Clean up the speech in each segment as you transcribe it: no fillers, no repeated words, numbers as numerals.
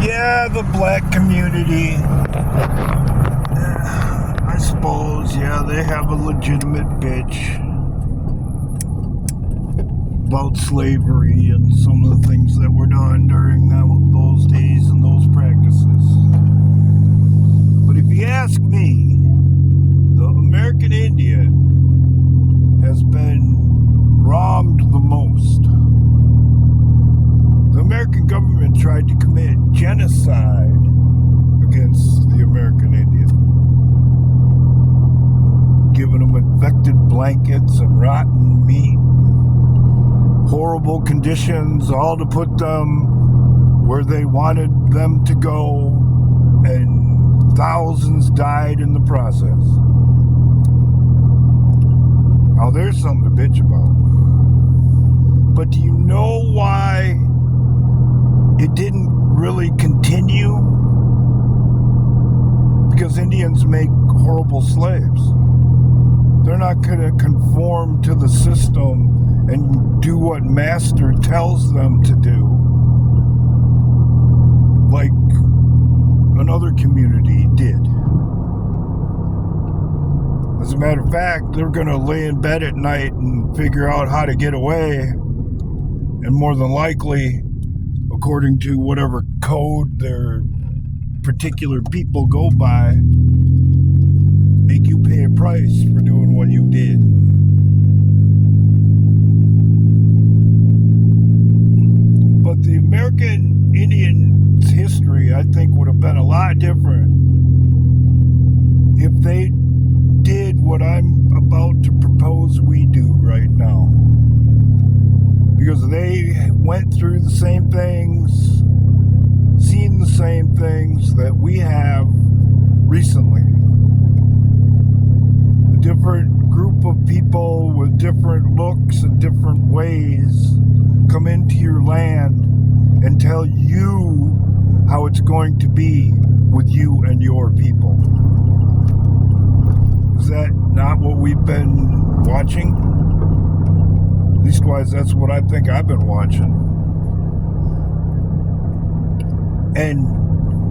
Yeah, the black community, I suppose, yeah, they have a legitimate bitch about slavery and some of the things that were done during those days and those practices. But if you ask me, the American Indian has been wronged the most. The American government tried to commit genocide against the American Indian, giving them infected blankets and rotten meat, horrible conditions, all to put them where they wanted them to go, and thousands died in the process. Now there's something to bitch about. But do you know why it didn't really continue? Because Indians make horrible slaves. They're not going to conform to the system and do what master tells them to do, like another community did. As a matter of fact, they're going to lay in bed at night and figure out how to get away, and more than likely, according to whatever code their particular people go by, make you pay a price for doing what you did. But the American Indians' history, I think, would have been a lot different if they did what I'm about to propose we do right now. Because they went through the same things, seen the same things that we have recently. A different group of people with different looks and different ways come into your land and tell you how it's going to be with you and your people. Is that not what we've been watching? Leastwise, that's what I think I've been watching. And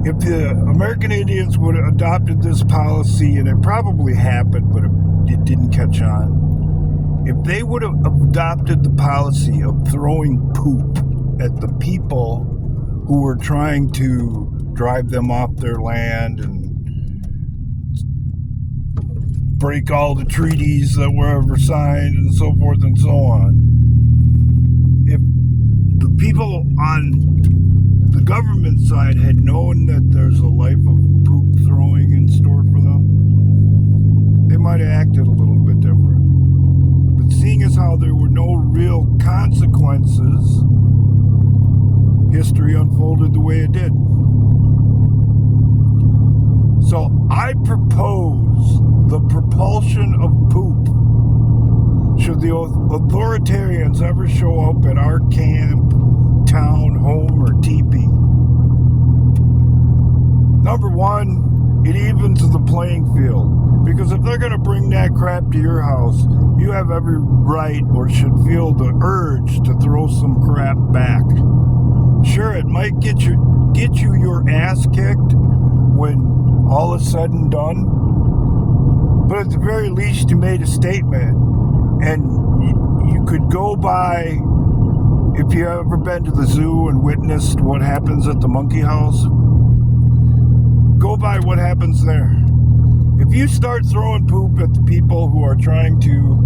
if the American Indians would have adopted this policy, and it probably happened, but it didn't catch on, if they would have adopted the policy of throwing poop at the people who were trying to drive them off their land and break all the treaties that were ever signed and so forth and so on. If the people on the government side had known that there's a life of poop throwing in store for them, they might have acted a little bit different. But seeing as how there were no real consequences, history unfolded the way it did. So I propose the propulsion of poop. Should the authoritarians ever show up at our camp, town, home, or teepee? Number one, it evens the playing field. Because if they're going to bring that crap to your house, you have every right, or should feel the urge, to throw some crap back. Sure, it might get you your ass kicked when all is said and done, but at the very least you made a statement, and you could go by, if you ever been to the zoo and witnessed what happens at the monkey house, go by what happens there. If you start throwing poop at the people who are trying to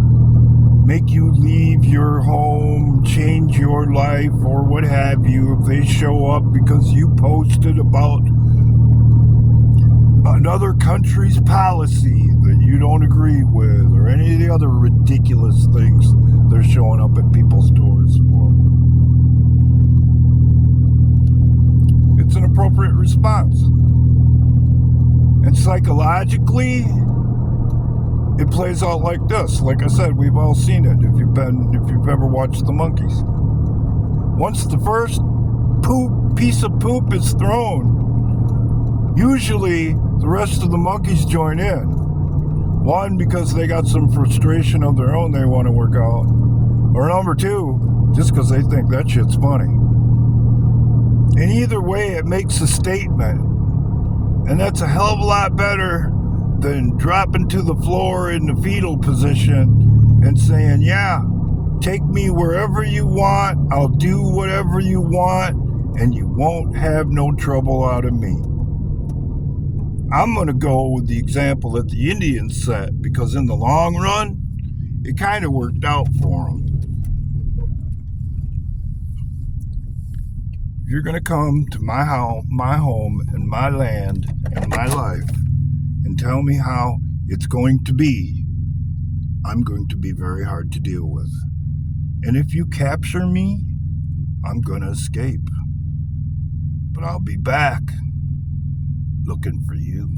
make you leave your home, change your life, or what have you, if they show up because you posted about another country's policy that you don't agree with, or any of the other ridiculous things they're showing up at people's doors for, it's an appropriate response. And psychologically, it plays out like this. Like I said, we've all seen it if you've ever watched the monkeys. Once the first piece of poop is thrown, usually the rest of the monkeys join in. One, because they got some frustration of their own they want to work out. Or number two, just because they think that shit's funny. And either way, it makes a statement. And that's a hell of a lot better than dropping to the floor in the fetal position and saying, yeah, take me wherever you want, I'll do whatever you want, and you won't have no trouble out of me. I'm going to go with the example that the Indians set, because in the long run, it kind of worked out for them. If you're going to come to my home and my land and my life and tell me how it's going to be, I'm going to be very hard to deal with. And if you capture me, I'm going to escape. But I'll be back looking for you.